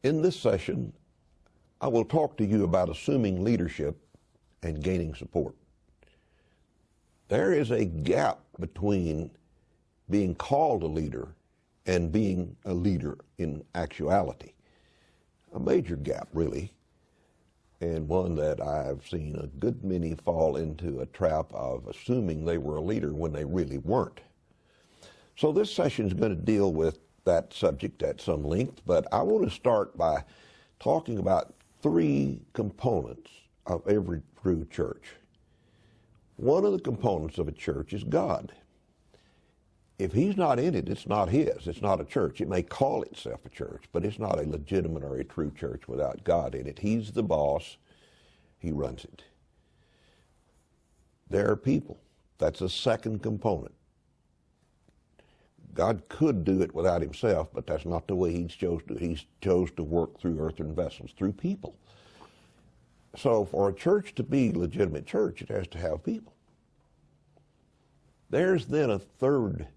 In this session, I will talk to you about assuming leadership and gaining support. There is a gap between being called a leader and being a leader in actuality. A major gap, really, and one that I've seen a good many fall into a trap of assuming they were a leader when they really weren't. So this session is going to deal with that subject at some length, but I want to start by talking about three components of every true church. One of the components of a church is God. If He's not in it, it's not His. It's not a church. It may call itself a church, but it's not a legitimate or a true church without God in it. He's the boss. He runs it. There are people. That's a second component. God could do it without Himself, but that's not the way He chose to. He chose to work through earthen vessels, through people. So for a church to be a legitimate church, it has to have people. There's then a third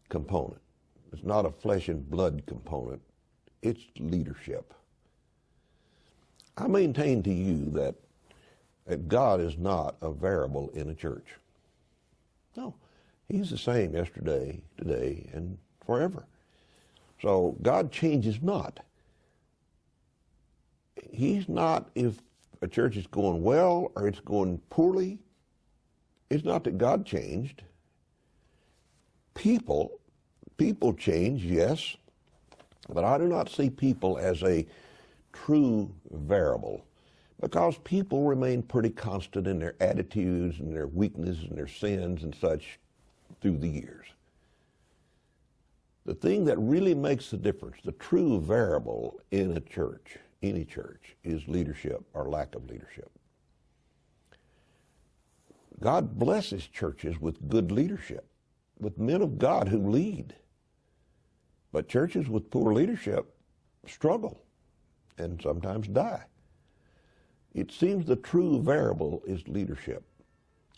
component. It's not a flesh and blood component. It's leadership. I maintain to you that God is not a variable in a church. No, He's the same yesterday, today, and forever. So God changes not. He's not, if a church is going well or it's going poorly, it's not that God changed. People change, yes, but I do not see people as a true variable, because people remain pretty constant in their attitudes and their weaknesses and their sins and such through the years. The thing that really makes the difference, the true variable in a church, any church, is leadership or lack of leadership. God blesses churches with good leadership, with men of God who lead. But churches with poor leadership struggle and sometimes die. It seems the true variable is leadership.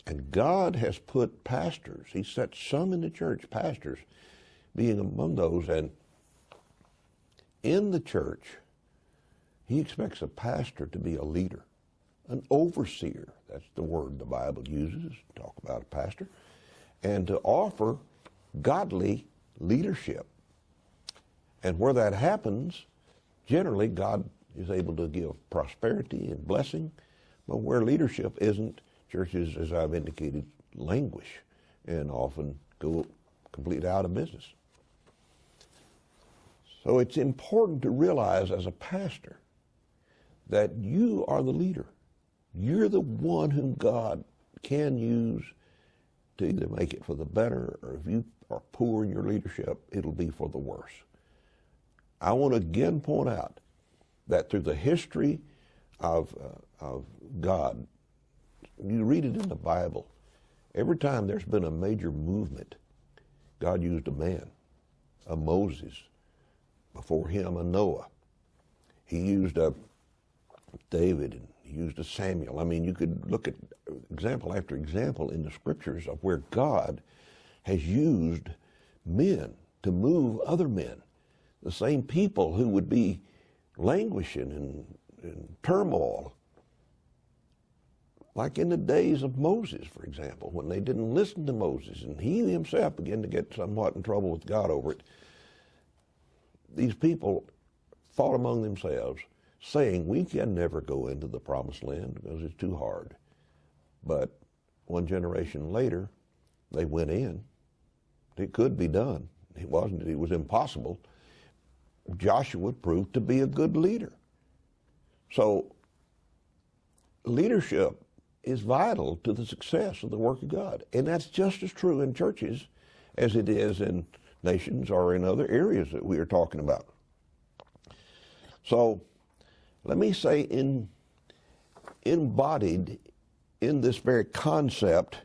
And God has put pastors, He set some in the church, pastors being among those, and in the church, He expects a pastor to be a leader, an overseer. That's the word the Bible uses to talk about a pastor, and to offer godly leadership. And where that happens, generally God is able to give prosperity and blessing, but where leadership isn't, churches, as I've indicated, languish and often go completely out of business. So it's important to realize as a pastor that you are the leader. You're the one whom God can use to either make it for the better, or if you are poor in your leadership, it'll be for the worse. I want to again point out that through the history of God, you read it in the Bible, every time there's been a major movement, God used a man, a Moses, before him a Noah. He used a David, and he used a Samuel. I mean, you could look at example after example in the scriptures of where God has used men to move other men, the same people who would be languishing in turmoil. Like in the days of Moses, for example, when they didn't listen to Moses, and he himself began to get somewhat in trouble with God over it. These people fought among themselves, saying, we can never go into the promised land because it's too hard. But one generation later, they went in. It could be done. It wasn't, it was impossible. Joshua proved to be a good leader. So leadership is vital to the success of the work of God. And that's just as true in churches as it is in nations or in other areas that we are talking about. So let me say embodied in this very concept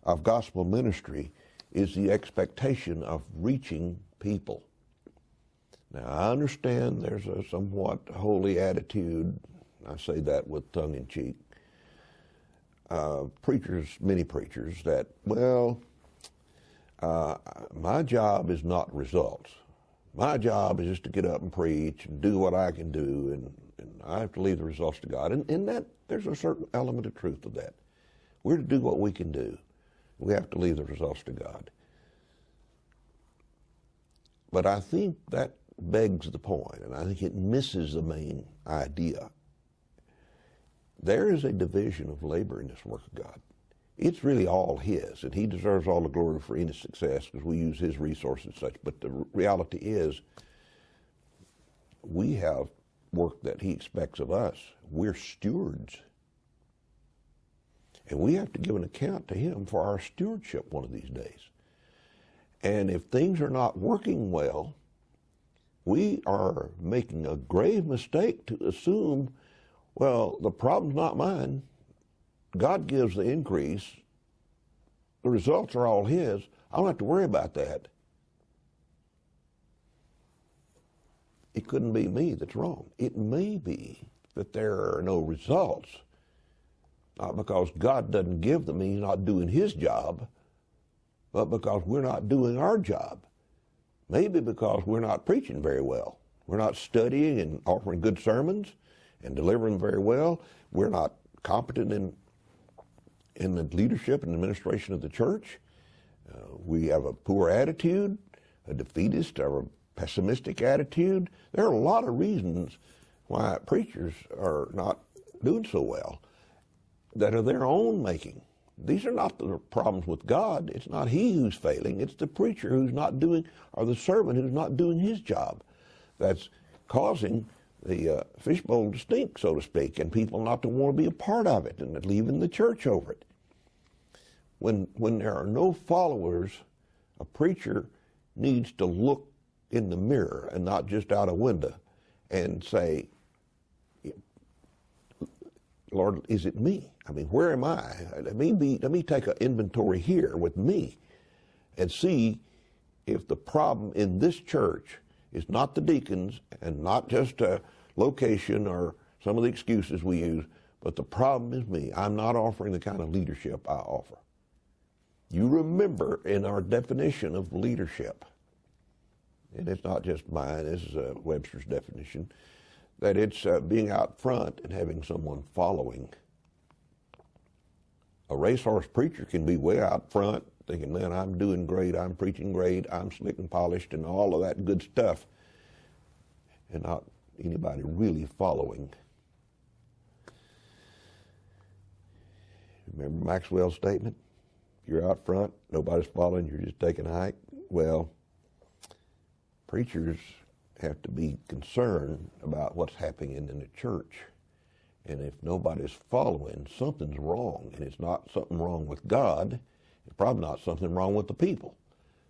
of gospel ministry is the expectation of reaching people. Now, I understand there's a somewhat holy attitude, I say that with tongue in cheek, preachers, many preachers, that, well, my job is not results. My job is just to get up and preach and do what I can do, and I have to leave the results to God. And in that, there's a certain element of truth to that. We're to do what we can do. We have to leave the results to God. But I think that begs the point, and I think it misses the main idea. There is a division of labor in this work of God. It's really all His, and He deserves all the glory for any success because we use His resources and such. But the reality is, we have work that He expects of us. We're stewards. And we have to give an account to Him for our stewardship one of these days. And if things are not working well, we are making a grave mistake to assume, well, the problem's not mine. God gives the increase. The results are all His. I don't have to worry about that. It couldn't be me that's wrong. It may be that there are no results, not because God doesn't give them, He's not doing His job, but because we're not doing our job. Maybe because we're not preaching very well. We're not studying and offering good sermons and delivering very well. We're not competent in the leadership and administration of the church. We have a poor attitude, a defeatist or a pessimistic attitude. There are a lot of reasons why preachers are not doing so well that are their own making. These are not the problems with God. It's not He who's failing. It's the preacher who's not doing, or the servant who's not doing his job, that's causing the fishbowl to stink, so to speak, and people not to want to be a part of it and leaving the church over it. When there are no followers, a preacher needs to look in the mirror and not just out a window and say, Lord, is it me? I mean, where am I? Let me take an inventory here with me and see if the problem in this church is not the deacons and not just a location or some of the excuses we use, but the problem is me. I'm not offering the kind of leadership I offer. You remember in our definition of leadership, and it's not just mine, this is Webster's definition, that it's being out front and having someone following. A racehorse preacher can be way out front thinking, man, I'm doing great, I'm preaching great, I'm slick and polished and all of that good stuff, and not anybody really following. Remember Maxwell's statement? You're out front, nobody's following, you're just taking a hike. Well, preachers have to be concerned about what's happening in the church. And if nobody's following, something's wrong. And it's not something wrong with God. It's probably not something wrong with the people.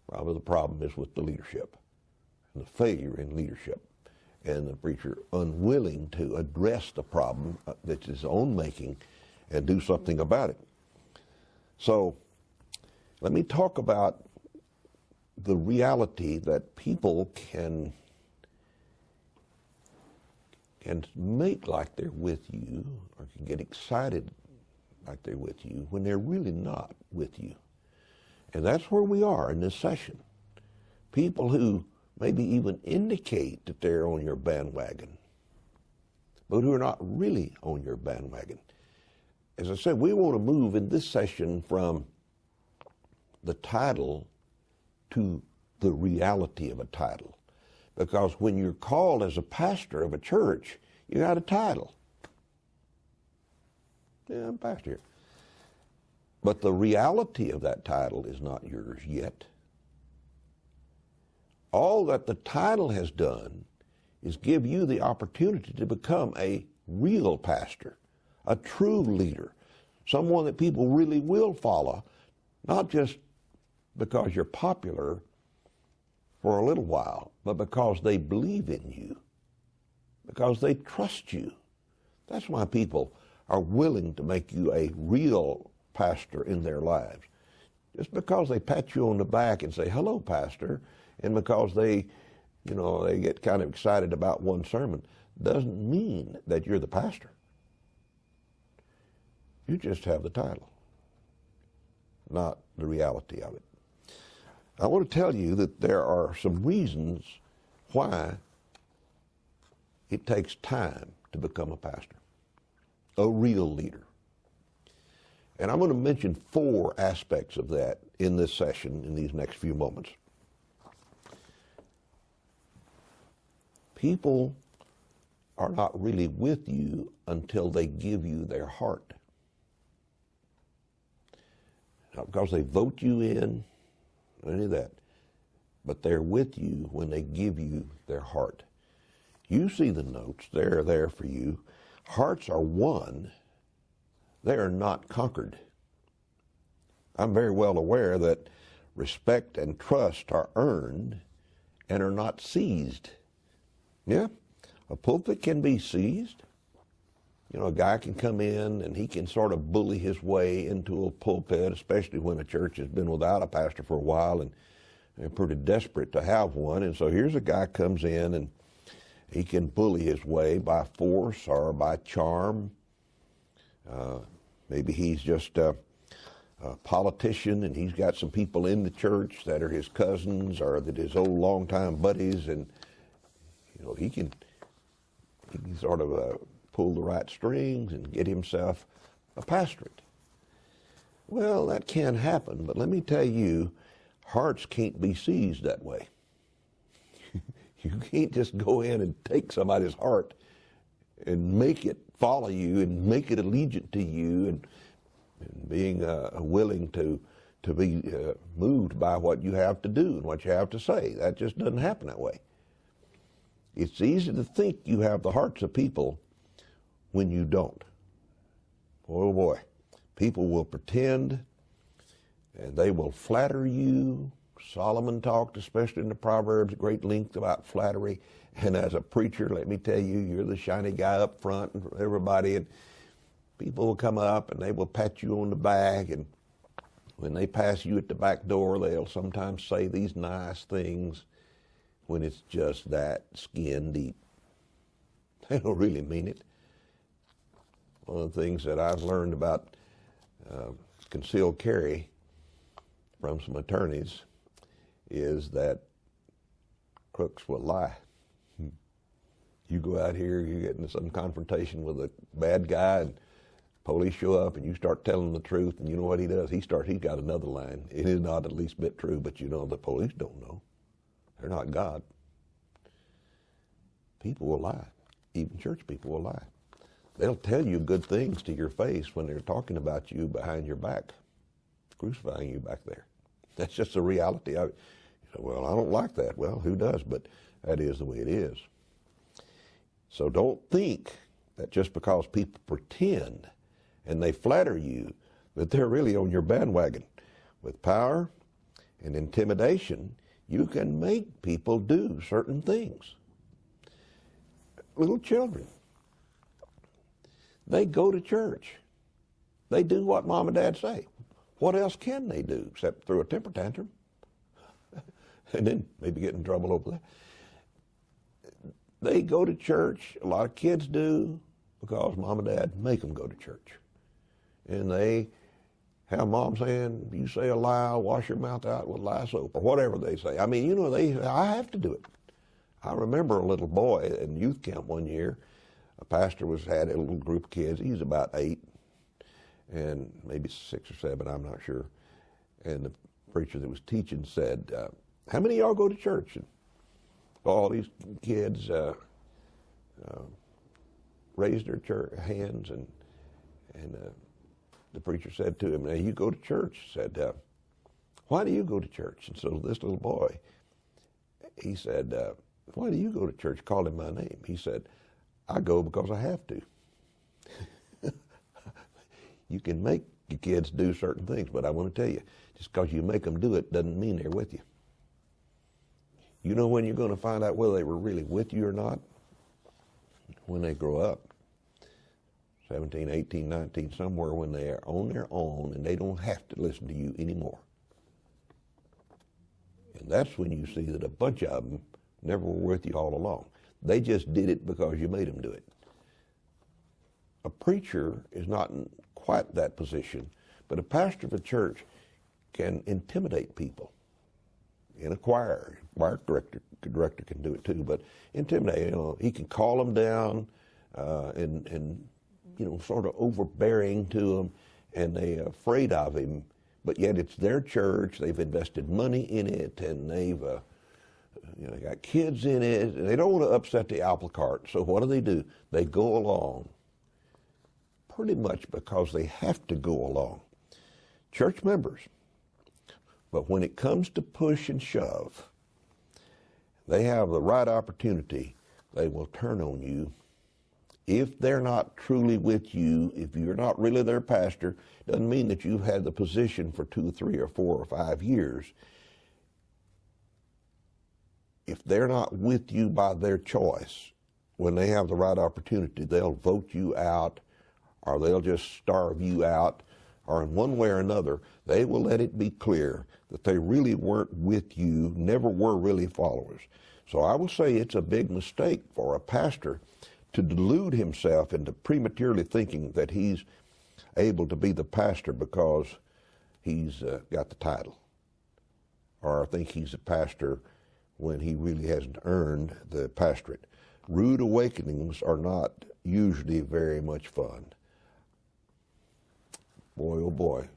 Probably the problem is with the leadership and the failure in leadership. And the preacher unwilling to address the problem that's his own making and do something about it. So let me talk about the reality that people can make like they're with you or can get excited like they're with you when they're really not with you. And that's where we are in this session. People who maybe even indicate that they're on your bandwagon, but who are not really on your bandwagon. As I said, we want to move in this session from the title to the reality of a title. Because when you're called as a pastor of a church, you got a title. Yeah, I'm pastor here. But the reality of that title is not yours yet. All that the title has done is give you the opportunity to become a real pastor, a true leader, someone that people really will follow, not just because you're popular for a little while, but because they believe in you, because they trust you. That's why people are willing to make you a real pastor in their lives. Just because they pat you on the back and say, hello, pastor, and because they get kind of excited about one sermon, doesn't mean that you're the pastor. You just have the title, not the reality of it. I want to tell you that there are some reasons why it takes time to become a pastor, a real leader. And I'm going to mention 4 aspects of that in this session in these next few moments. People are not really with you until they give you their heart. Not because they vote you in, any of that, but they're with you when they give you their heart. You see the notes, they're there for you. Hearts are won, they are not conquered. I'm very well aware that respect and trust are earned and are not seized. Yeah, a pulpit can be seized. You know, a guy can come in and he can sort of bully his way into a pulpit, especially when a church has been without a pastor for a while and they're pretty desperate to have one. And so here's a guy comes in and he can bully his way by force or by charm. Maybe he's just a politician and he's got some people in the church that are his cousins or that his old longtime buddies, and you know, he can sort of pull the right strings and get himself a pastorate. Well, that can happen, but let me tell you, hearts can't be seized that way. You can't just go in and take somebody's heart and make it follow you and make it allegiant to you and being willing to be moved by what you have to do and what you have to say. That just doesn't happen that way. It's easy to think you have the hearts of people when you don't. Oh boy, people will pretend and they will flatter you. Solomon talked, especially in the Proverbs, at great length about flattery. And as a preacher, let me tell you, you're the shiny guy up front and everybody, and people will come up and they will pat you on the back, and when they pass you at the back door, they'll sometimes say these nice things when it's just that skin deep. They don't really mean it. One of the things that I've learned about concealed carry from some attorneys is that crooks will lie. You go out here, you get into some confrontation with a bad guy, and police show up, and you start telling the truth, and you know what he does? He's got another line. It is not the least bit true, but you know the police don't know. They're not God. People will lie. Even church people will lie. They'll tell you good things to your face when they're talking about you behind your back, crucifying you back there. That's just the reality of it. You say, well, I don't like that. Well, who does? But that is the way it is. So don't think that just because people pretend and they flatter you that they're really on your bandwagon. With power and intimidation, you can make people do certain things. Little children, they go to church. They do what mom and dad say. What else can they do except throw a temper tantrum and then maybe get in trouble over that? They go to church. A lot of kids do because mom and dad make them go to church. And they have mom saying, you say a lie, wash your mouth out with lye soap, or whatever they say. I mean, you know, I have to do it. I remember a little boy in youth camp one year. A pastor had a little group of kids. He was about 8 and maybe 6 or 7, I'm not sure. And the preacher that was teaching said, how many of y'all go to church? And all these kids raised their hands, and the preacher said to him, now you go to church. He said, why do you go to church? And so this little boy, he said, why do you go to church? Called him by name. He said, I go because I have to. You can make your kids do certain things, but I want to tell you, just because you make them do it doesn't mean they're with you. You know when you're going to find out whether they were really with you or not? When they grow up. 17, 18, 19, somewhere when they are on their own and they don't have to listen to you anymore. And that's when you see that a bunch of them never were with you all along. They just did it because you made them do it. A preacher is not in quite that position, but a pastor of a church can intimidate people in a choir. choir director can do it too, but intimidate. He can call them down and sort of overbearing to them, and they're afraid of him. But yet it's their church. They've invested money in it, and they've they got kids in it, and they don't want to upset the apple cart. So what do? They go along, pretty much because they have to go along. Church members. But when it comes to push and shove, they have the right opportunity, they will turn on you. If they're not truly with you, if you're not really their pastor, doesn't mean that you've had the position for 2 or 3 or 4 or 5 years. If they're not with you by their choice, when they have the right opportunity, they'll vote you out, or they'll just starve you out, or in one way or another, they will let it be clear that they really weren't with you, never were really followers. So I will say it's a big mistake for a pastor to delude himself into prematurely thinking that he's able to be the pastor because he's got the title, or think he's a pastor when he really hasn't earned the pastorate. Rude awakenings are not usually very much fun. Boy, oh boy,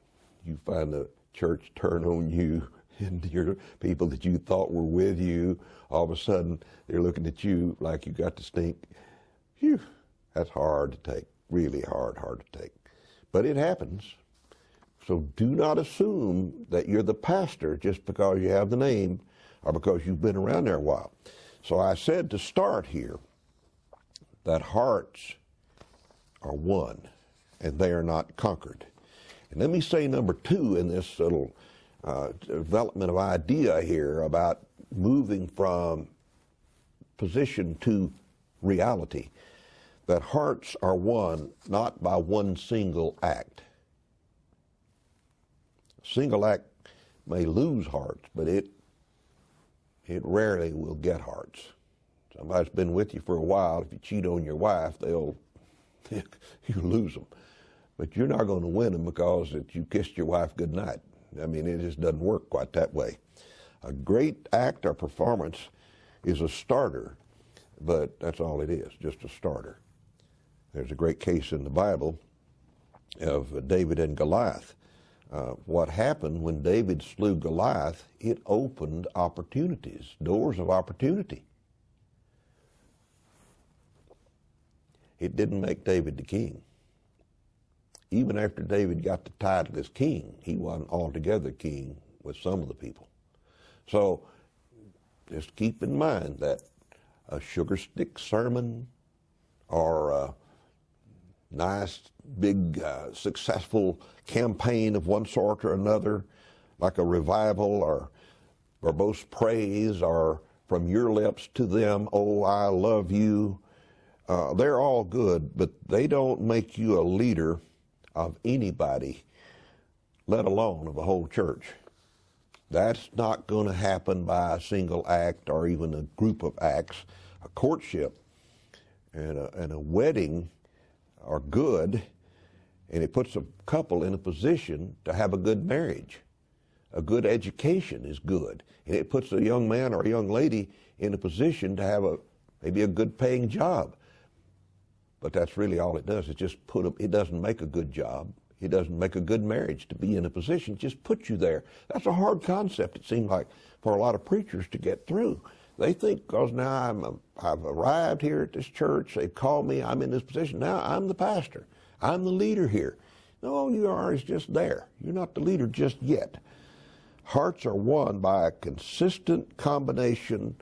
you find the church turn on you, and your people that you thought were with you, all of a sudden they're looking at you like you got to stink. Phew, that's hard to take, really hard to take. But it happens. So do not assume that you're the pastor just because you have the name or because you've been around there a while. So I said to start here that hearts are one and they are not conquered. And let me say number 2 in this little development of idea here about moving from position to reality, that hearts are one not by one single act. A single act may lose hearts, but it rarely will get hearts. Somebody's been with you for a while. If you cheat on your wife, you lose them. But you're not going to win them because you kissed your wife goodnight. I mean, it just doesn't work quite that way. A great act or performance is a starter, but that's all it is, just a starter. There's a great case in the Bible of David and Goliath. What happened when David slew Goliath, it opened opportunities, doors of opportunity. It didn't make David the king. Even after David got the title as king, he wasn't altogether king with some of the people. So just keep in mind that a sugar stick sermon or a nice, big, successful campaign of one sort or another, like a revival or verbose praise or from your lips to them, oh, I love you, they're all good, but they don't make you a leader of anybody, let alone of a whole church. That's not going to happen by a single act or even a group of acts. A courtship and a wedding are good, and it puts a couple in a position to have a good marriage. A good education is good, and it puts a young man or a young lady in a position to have maybe a good paying job. But that's really all it does. It just it doesn't make a good job. It doesn't make a good marriage to be in a position. It just puts you there. That's a hard concept, it seems like, for a lot of preachers to get through. They think because now I've arrived here at this church, they've called me, I'm in this position, now I'm the pastor. I'm the leader here. No, you are just there. You're not the leader just yet. Hearts are won by a consistent combination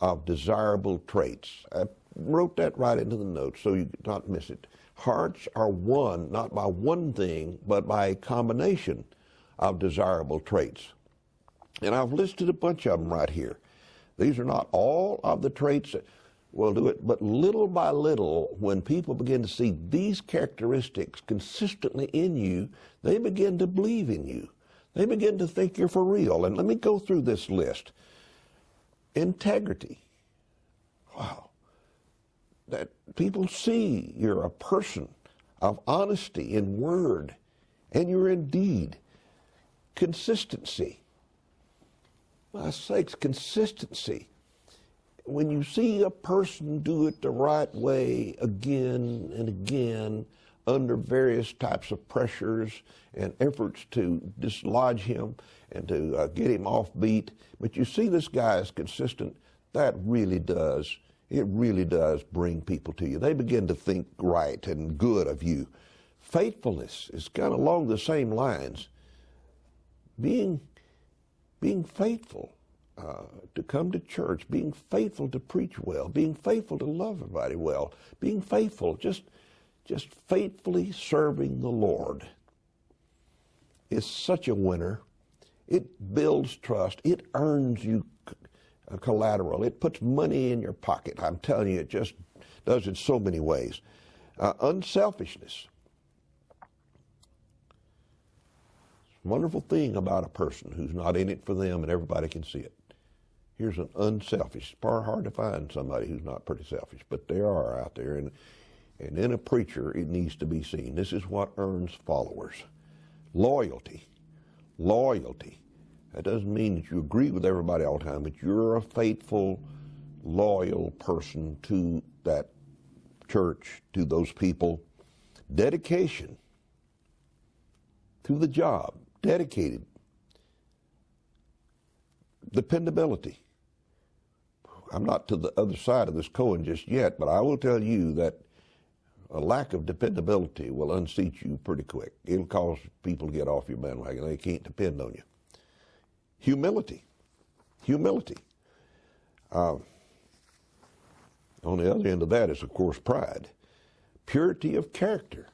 of desirable traits. I wrote that right into the notes so you not miss it. Hearts are won not by one thing, but by a combination of desirable traits. And I've listed a bunch of them right here. These are not all of the traits that will do it, but little by little, when people begin to see these characteristics consistently in you, they begin to believe in you. They begin to think you're for real. And let me go through this list. Integrity. Wow. That people see you're a person of honesty in word and you're in deed. Consistency. my sakes, consistency. When you see a person do it the right way again and again under various types of pressures and efforts to dislodge him and to get him off beat, but you see this guy is consistent, that really does, it really does bring people to you. They begin to think right and good of you. Faithfulness is kind of along the same lines. Being faithful to come to church, being faithful to preach well, being faithful to love everybody well, being faithful, just faithfully serving the Lord is such a winner. It builds trust. It earns you collateral. It puts money in your pocket. I'm telling you, it just does in so many ways. Unselfishness. Wonderful thing about a person who's not in it for them and everybody can see it. Here's an unselfish. It's probably hard to find somebody who's not pretty selfish, but there are out there. And in a preacher, it needs to be seen. This is what earns followers. Loyalty. Loyalty. That doesn't mean that you agree with everybody all the time, but you're a faithful, loyal person to that church, to those people. Dedication to the job. Dedicated. Dependability. I'm not to the other side of this coin just yet, but I will tell you that a lack of dependability will unseat you pretty quick. It'll cause people to get off your bandwagon. They can't depend on you. Humility. Humility. On the other end of that is, of course, pride. Purity of character.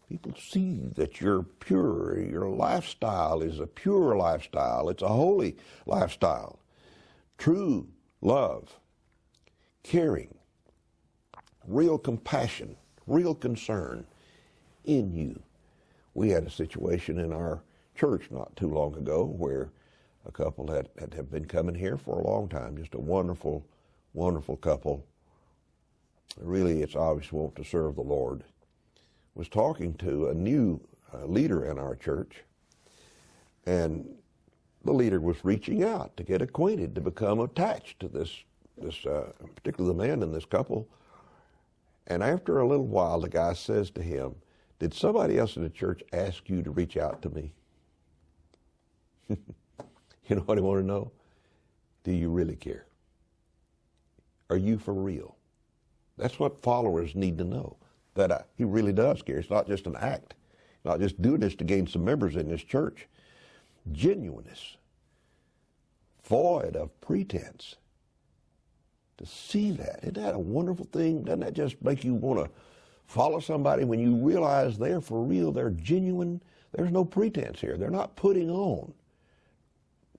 People see that you're pure. Your lifestyle is a pure lifestyle. It's a holy lifestyle. True love. Caring. Real compassion. Real concern in you. We had a situation in our church not too long ago where a couple that had been coming here for a long time, just a wonderful, wonderful couple. Really, it's obvious want to serve the Lord. Was talking to a new leader in our church, and the leader was reaching out to get acquainted, to become attached to this particularly the man in this couple. And after a little while, the guy says to him, "Did somebody else in the church ask you to reach out to me?" You know what I want to know? Do you really care? Are you for real? That's what followers need to know, that he really does care. It's not just an act. Not just doing this to gain some members in this church. Genuineness. Void of pretense. To see that, isn't that a wonderful thing? Doesn't that just make you want to follow somebody when you realize they're for real, they're genuine? There's no pretense here. They're not putting on,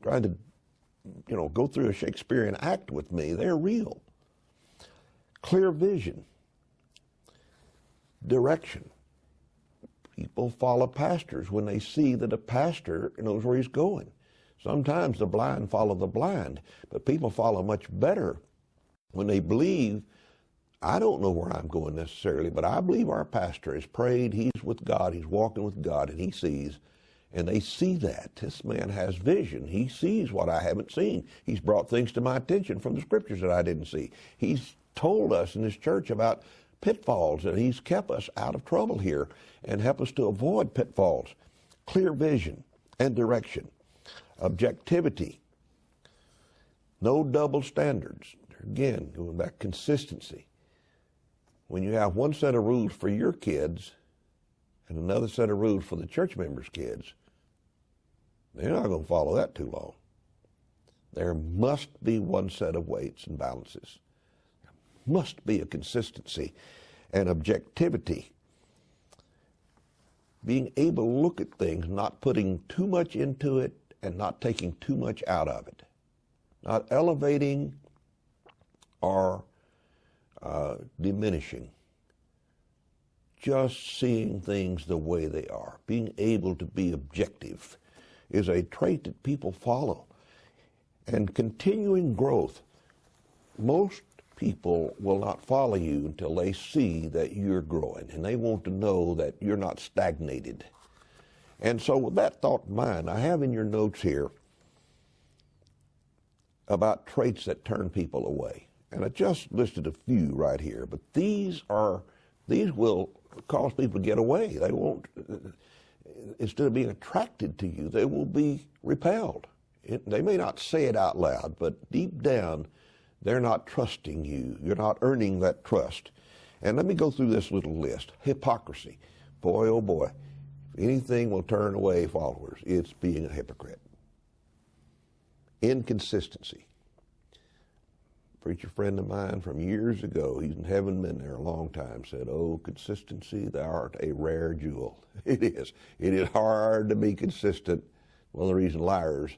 trying to, go through a Shakespearean act with me. They're real. Clear vision. Direction. People follow pastors when they see that a pastor knows where he's going. Sometimes the blind follow the blind, but people follow much better when they believe, I don't know where I'm going necessarily, but I believe our pastor has prayed, he's with God, he's walking with God, and he sees. And they see that. This man has vision. He sees what I haven't seen. He's brought things to my attention from the scriptures that I didn't see. He's told us in this church about pitfalls, and he's kept us out of trouble here and helped us to avoid pitfalls. Clear vision and direction. Objectivity. No double standards. Again, going back, consistency. When you have one set of rules for your kids and another set of rules for the church members' kids, they're not going to follow that too long. There must be one set of weights and balances. There must be a consistency and objectivity. Being able to look at things, not putting too much into it and not taking too much out of it. Not elevating or diminishing. Just seeing things the way they are. Being able to be objective is a trait that people follow. And continuing growth. Most people will not follow you until they see that you're growing, and they want to know that you're not stagnated. And so with that thought in mind, I have in your notes here about traits that turn people away. And I just listed a few right here, but these will cause people to get away. They won't, instead of being attracted to you, they will be repelled. They may not say it out loud, but deep down, they're not trusting you. You're not earning that trust. And let me go through this little list. Hypocrisy. Boy, oh boy. If anything will turn away followers, it's being a hypocrite. Inconsistency. A preacher friend of mine from years ago, he's in heaven, been there a long time, said, "Oh, consistency, thou art a rare jewel." It is. It is hard to be consistent. One of the reasons liars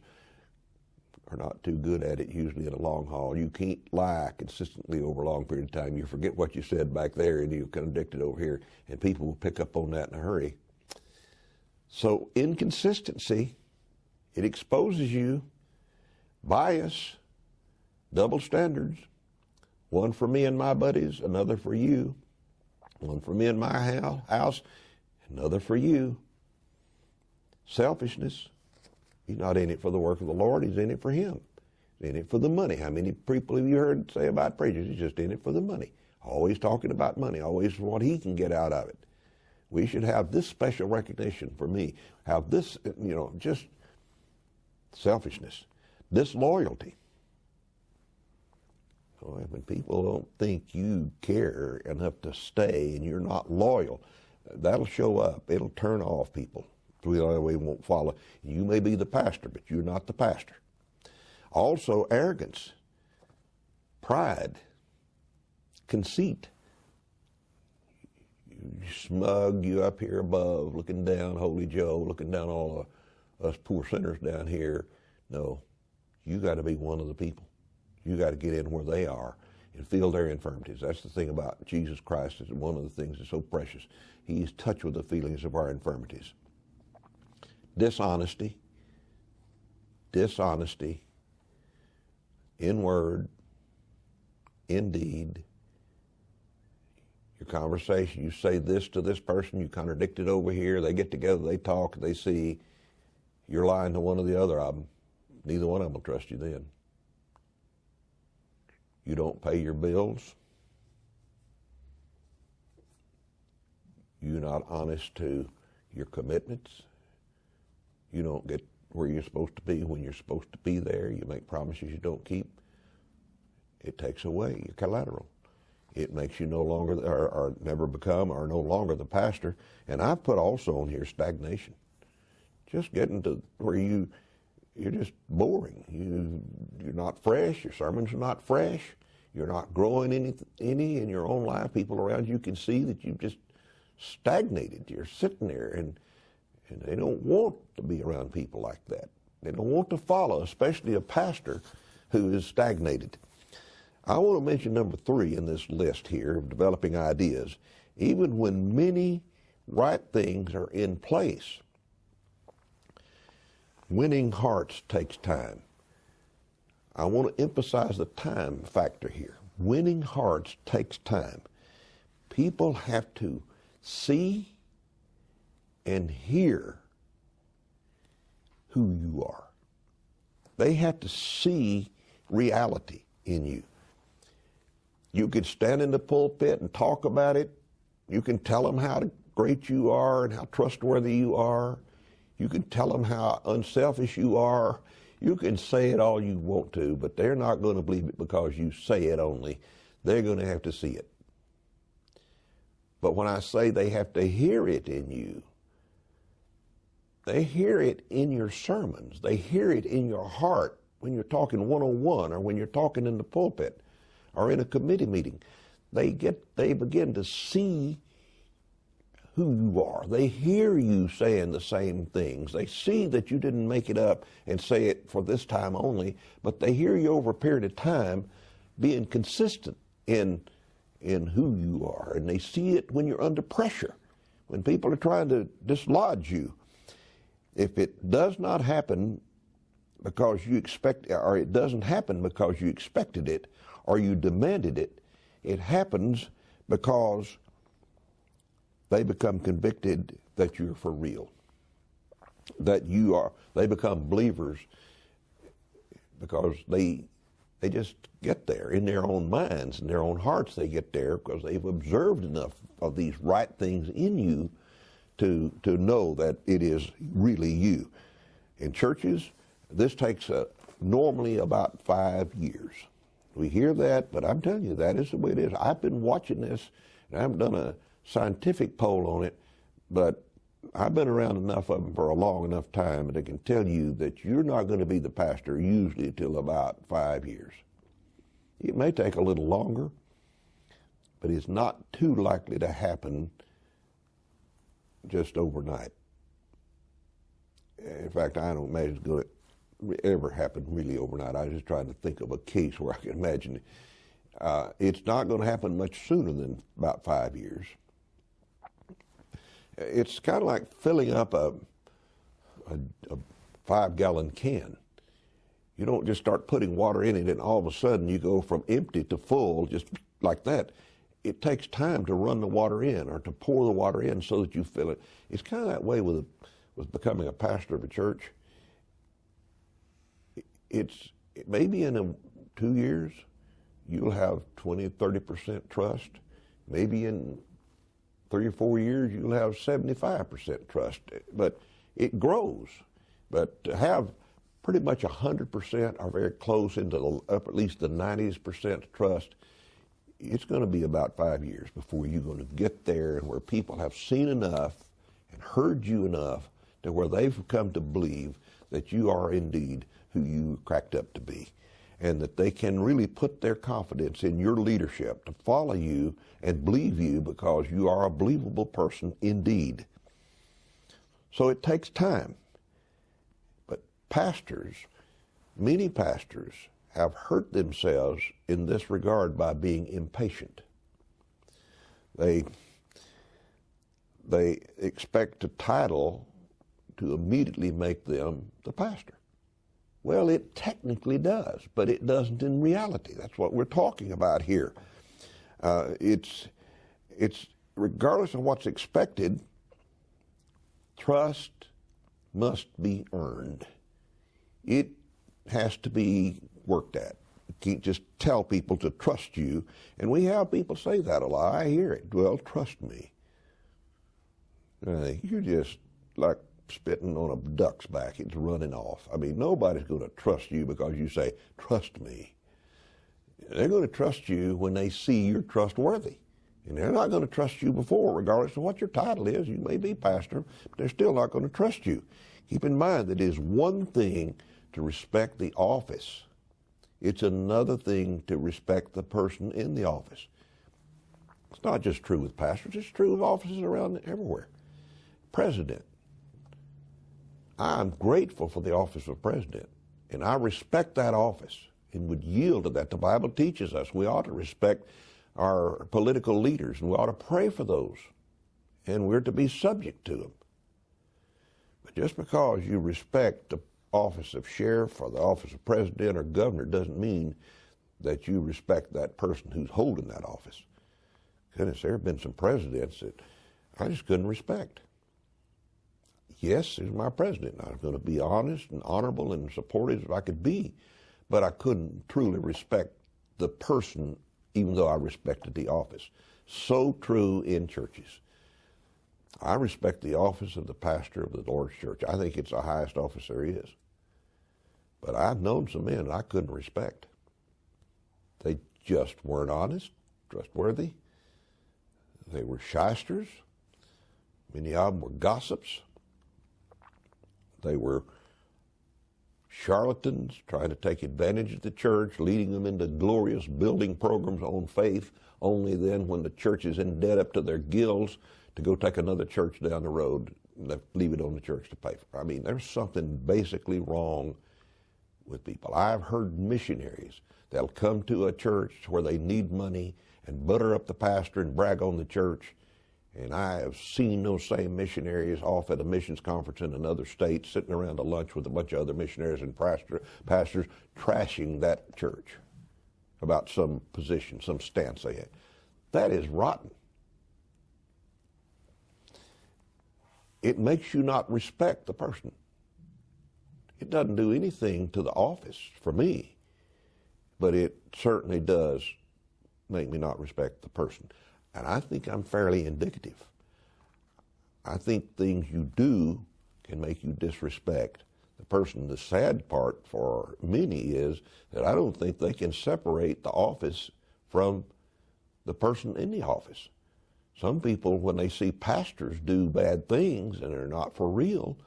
are not too good at it usually in a long haul. You can't lie consistently over a long period of time. You forget what you said back there and you contradict it over here, and people will pick up on that in a hurry. So inconsistency, it exposes you. Bias, double standards, one for me and my buddies, another for you. One for me and my house, another for you. Selfishness. He's not in it for the work of the Lord. He's in it for him. He's in it for the money. How many people have you heard say about preachers? He's just in it for the money. Always talking about money. Always for what he can get out of it. We should have this special recognition for me. Have this, just selfishness. Disloyalty. When people don't think you care enough to stay and you're not loyal, that'll show up. It'll turn off people. The other way won't follow. You may be the pastor, but you're not the pastor. Also, arrogance, pride, conceit. You smug, you up here above, looking down, Holy Joe, looking down all of us poor sinners down here. No, you got to be one of the people. You got to get in where they are and feel their infirmities. That's the thing about Jesus Christ. Is one of the things that's so precious. He's touched with the feelings of our infirmities. Dishonesty, in word, in deed. Your conversation, you say this to this person, you contradict it over here, they get together, they talk, they see you're lying to one or the other of them. Neither one of them will trust you then. You don't pay your bills. You're not honest to your commitments. You don't get where you're supposed to be when you're supposed to be there. You make promises you don't keep. It takes away your collateral. It makes you no longer, or never become, or no longer the pastor. And I've put also on here stagnation. Just getting to where you're just boring. You're not fresh. Your sermons are not fresh. You're not growing any in your own life. People around you can see that you've just stagnated. You're sitting there, and they don't want to be around people like that. They don't want to follow, especially a pastor who is stagnated. I want to mention number 3 in this list here of developing ideas. Even when many right things are in place, winning hearts takes time. I want to emphasize the time factor here. Winning hearts takes time. People have to see and hear who you are. They have to see reality in you. You can stand in the pulpit and talk about it. You can tell them how great you are and how trustworthy you are. You can tell them how unselfish you are. You can say it all you want to, but they're not going to believe it because you say it only. They're going to have to see it. But when I say they have to hear it in you, they hear it in your sermons. They hear it in your heart when you're talking one-on-one or when you're talking in the pulpit or in a committee meeting. They begin to see who you are. They hear you saying the same things. They see that you didn't make it up and say it for this time only, but they hear you over a period of time being consistent in who you are. And they see it when you're under pressure, when people are trying to dislodge you. If it does not happen because you expect, or it doesn't happen because you expected it or you demanded it, it happens because they become convicted that you're for real, that you are. They become believers because they They just get there in their own minds and their own hearts. They get there because they've observed enough of these right things in you to know that it is really you. In churches, this takes normally about 5 years. We hear that, but I'm telling you, that is the way it is. I've been watching this, and I haven't done a scientific poll on it, but I've been around enough of them for a long enough time that I can tell you that you're not going to be the pastor usually till about 5 years. It may take a little longer, but it's not too likely to happen just overnight. In fact, I don't imagine it's going to ever happen really overnight. I was just trying to think of a case where I can imagine it. It's not going to happen much sooner than about 5 years. It's kind of like filling up a 5-gallon can. You don't just start putting water in it and all of a sudden you go from empty to full just like that. It takes time to run the water in or to pour the water in so that you fill it. It's kind of that way with becoming a pastor of a church. Maybe in 2 years you'll have 20, 30% trust. Maybe in 3 or 4 years you'll have 75% trust. But it grows. But to have pretty much 100% or very close into at least the 90% trust, it's going to be about 5 years before you're going to get there and where people have seen enough and heard you enough to where they've come to believe that you are indeed who you cracked up to be, and that they can really put their confidence in your leadership to follow you and believe you because you are a believable person indeed. So it takes time. But pastors, many pastors, have hurt themselves in this regard by being impatient. They expect a title to immediately make them the pastor. Well, it technically does, but it doesn't in reality. That's what we're talking about here. It's regardless of what's expected, trust must be earned. It has to be worked at. You can't just tell people to trust you. And we have people say that a lot. I hear it. Well, trust me. You're just like spitting on a duck's back. It's running off. I mean, nobody's going to trust you because you say, trust me. They're going to trust you when they see you're trustworthy. And they're not going to trust you before, regardless of what your title is. You may be pastor, but they're still not going to trust you. Keep in mind that it is one thing to respect the office. It's another thing to respect the person in the office. It's not just true with pastors. It's true of offices around everywhere. President. I'm grateful for the office of president, and I respect that office and would yield to that. The Bible teaches us we ought to respect our political leaders, and we ought to pray for those, and we're to be subject to them. But just because you respect the office of sheriff or the office of president or governor doesn't mean that you respect that person who's holding that office. Goodness, there have been some presidents that I just couldn't respect. Yes, he's my president. I was going to be honest and honorable and supportive as I could be, but I couldn't truly respect the person even though I respected the office. So true in churches. I respect the office of the pastor of the Lord's church. I think it's the highest office there is. But I've known some men I couldn't respect. They just weren't honest, trustworthy. They were shysters. Many of them were gossips. They were charlatans trying to take advantage of the church, leading them into glorious building programs on faith, only then when the church is in debt up to their gills to go take another church down the road and leave it on the church to pay for. I mean, there's something basically wrong with people. I've heard missionaries that'll come to a church where they need money and butter up the pastor and brag on the church. And I have seen those same missionaries off at a missions conference in another state, sitting around a lunch with a bunch of other missionaries and pastors trashing that church about some position, some stance they had. That is rotten. It makes you not respect the person. It doesn't do anything to the office for me. but it certainly does make me not respect the person. And I think I'm fairly indicative. I think things you do can make you disrespect the person. The sad part for many is that I don't think they can separate the office from the person in the office. Some people, when they see pastors do bad things and they're not for real,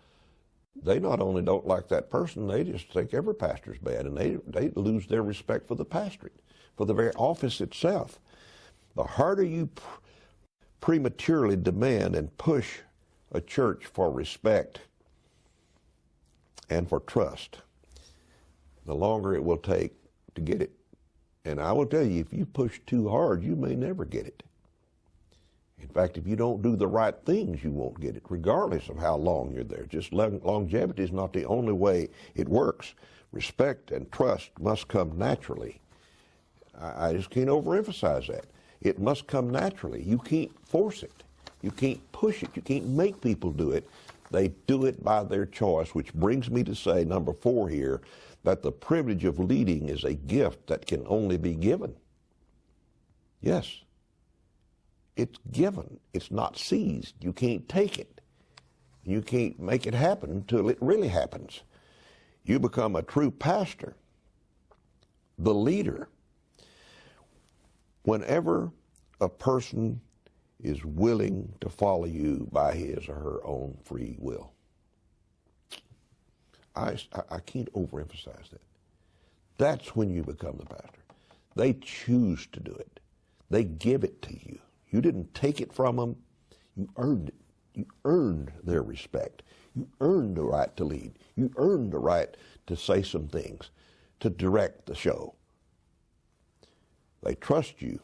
they not only don't like that person, they just think every pastor's bad, and they lose their respect for the pastorate, for the very office itself. The harder you prematurely demand and push a church for respect and for trust, the longer it will take to get it. And I will tell you, if you push too hard, you may never get it. In fact, if you don't do the right things, you won't get it, regardless of how long you're there. Just longevity is not the only way it works. Respect and trust must come naturally. I just can't overemphasize that. It must come naturally. You can't force it. You can't push it. You can't make people do it. They do it by their choice, which brings me to say, number 4 here, that the privilege of leading is a gift that can only be given. Yes. It's given. It's not seized. You can't take it. You can't make it happen until it really happens. You become a true pastor, the leader, whenever a person is willing to follow you by his or her own free will. I can't overemphasize that. That's when you become the pastor. They choose to do it. They give it to you. You didn't take it from them. You earned it. You earned their respect. You earned the right to lead. You earned the right to say some things, to direct the show. They trust you.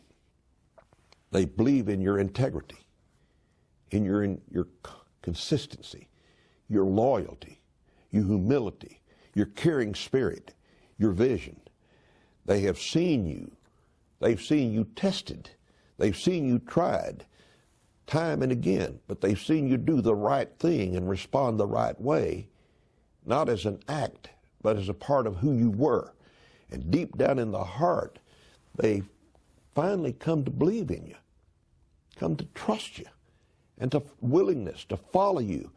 They believe in your integrity, in your consistency, your loyalty, your humility, your caring spirit, your vision. They have seen you. They've seen you tested. They've seen you tried time and again, but they've seen you do the right thing and respond the right way, not as an act, but as a part of who you were. And deep down in the heart, they finally come to believe in you, come to trust you, and to willingness to follow you.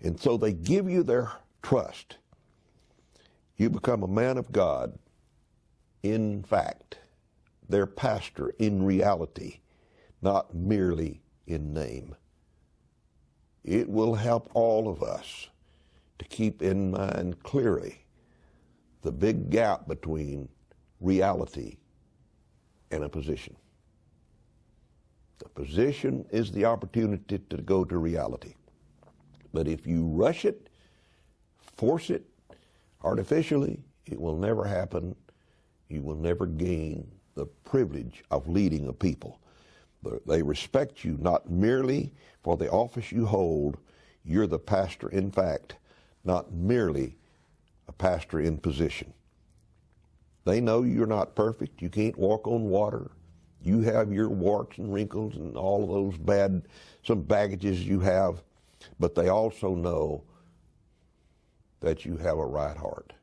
And so they give you their trust. You become a man of God, in fact, their pastor in reality, not merely in name. It will help all of us to keep in mind clearly the big gap between reality and a position. The position is the opportunity to go to reality. But if you rush it, force it artificially, it will never happen. You will never gain the privilege of leading a people. They respect you not merely for the office you hold. You're the pastor in fact, not merely a pastor in position. They know you're not perfect. You can't walk on water. You have your warts and wrinkles and all of those some baggages you have, but they also know that you have a right heart.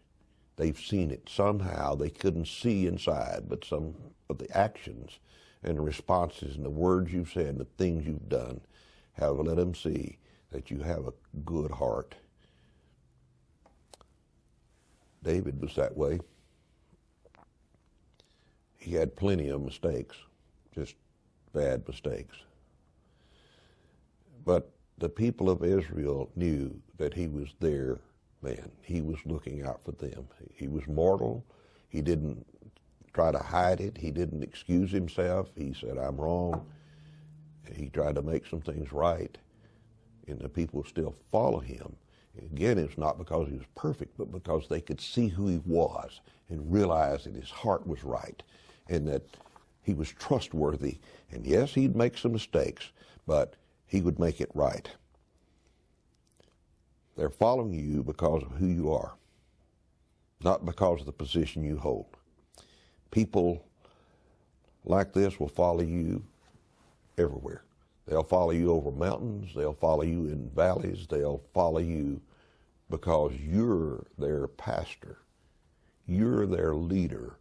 They've seen it. Somehow they couldn't see inside, but some of the actions and the responses and the words you've said and the things you've done have let them see that you have a good heart. David was that way. He had plenty of mistakes, just bad mistakes. But the people of Israel knew that he was their man. He was looking out for them. He was mortal. He didn't try to hide it. He didn't excuse himself. He said, I'm wrong. He tried to make some things right, and the people still follow him. Again, it's not because he was perfect, but because they could see who he was and realize that his heart was right and that he was trustworthy. And yes, he'd make some mistakes, but he would make it right. They're following you because of who you are, not because of the position you hold. People like this will follow you everywhere. They'll follow you over mountains. They'll follow you in valleys. They'll follow you because you're their pastor. You're their leader.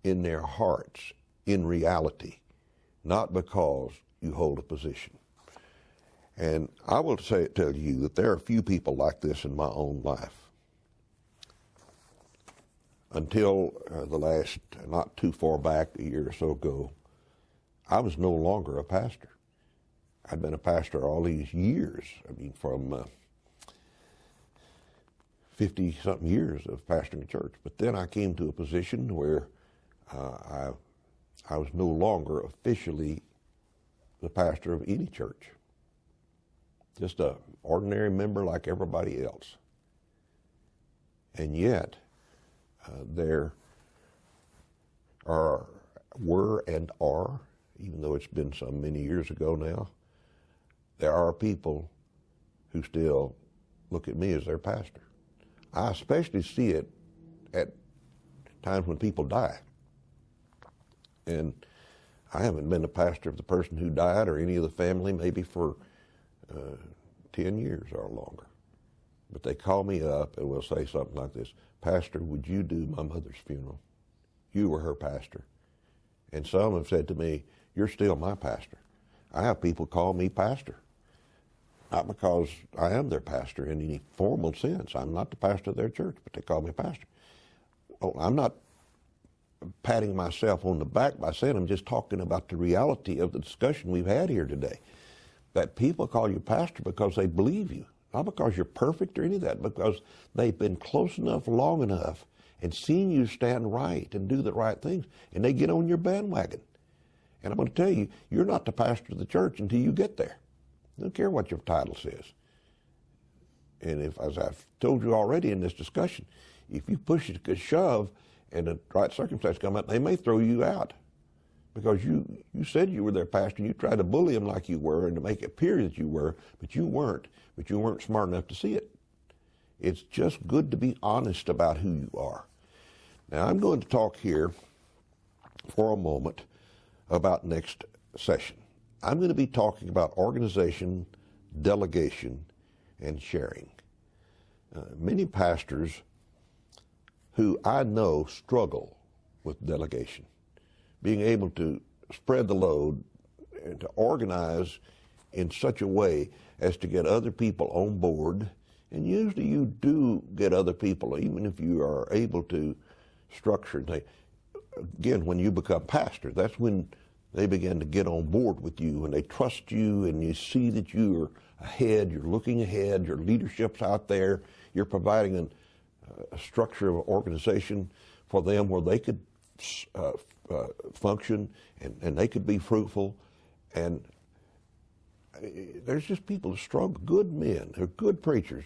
in their hearts, in reality, not because you hold a position. And I will tell you that there are a few people like this in my own life. Until the last, not too far back, a year or so ago, I was no longer a pastor. I'd been a pastor all these years. I mean, from 50-something years of pastoring a church. But then I came to a position where I was no longer officially the pastor of any church. Just an ordinary member like everybody else. And yet, there were and are, even though it's been so many years ago now, there are people who still look at me as their pastor. I especially see it at times when people die. And I haven't been a pastor of the person who died or any of the family maybe for 10 years or longer. But they call me up and will say something like this: "Pastor, would you do my mother's funeral? You were her pastor." And some have said to me, "You're still my pastor." I have people call me pastor. Not because I am their pastor in any formal sense. I'm not the pastor of their church, but they call me pastor. Oh, I'm not patting myself on the back by saying, I'm just talking about the reality of the discussion we've had here today. That people call you pastor because they believe you. Not because you're perfect or any of that, because they've been close enough, long enough, and seen you stand right and do the right things, and they get on your bandwagon. And I'm going to tell you, you're not the pastor of the church until you get there. I don't care what your title says. And if, as I've told you already in this discussion, if you push it to shove and the right circumstances come up, they may throw you out. Because you said you were their pastor, you tried to bully them like you were and to make it appear that you were, but you weren't. But you weren't smart enough to see it. It's just good to be honest about who you are. Now, I'm going to talk here for a moment about next session. I'm going to be talking about organization, delegation, and sharing. Many pastors who I know struggle with delegation, being able to spread the load and to organize in such a way as to get other people on board. And usually you do get other people, even if you are able to structure things. Again, when you become pastor, that's when they begin to get on board with you and they trust you and you see that you're ahead, you're looking ahead, your leadership's out there, you're providing a structure of organization for them where they could function and they could be fruitful. And there's just people who struggle, good men, who are good preachers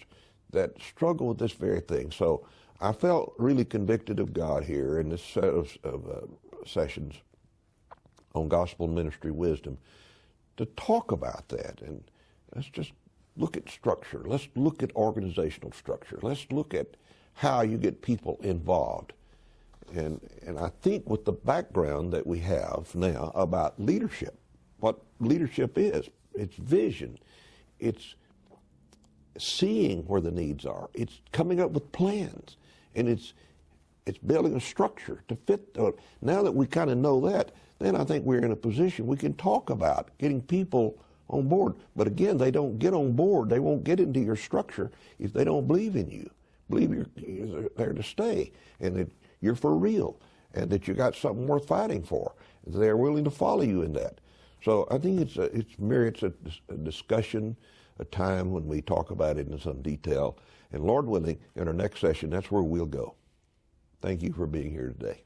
that struggle with this very thing. So I felt really convicted of God here in this set of sessions on gospel ministry wisdom to talk about that. And let's just look at structure. Let's look at organizational structure. Let's look at how you get people involved. And I think with the background that we have now about leadership, what leadership is, it's vision, it's seeing where the needs are, it's coming up with plans, and it's building a structure to fit. Now that we kind of know that, then I think we're in a position we can talk about getting people on board. But again, they don't get on board, they won't get into your structure if they don't believe in you, believe you're there to stay, and that you're for real, and that you got something worth fighting for. They're willing to follow you in that. So I think it merits a discussion, a time when we talk about it in some detail. And Lord willing, in our next session, that's where we'll go. Thank you for being here today.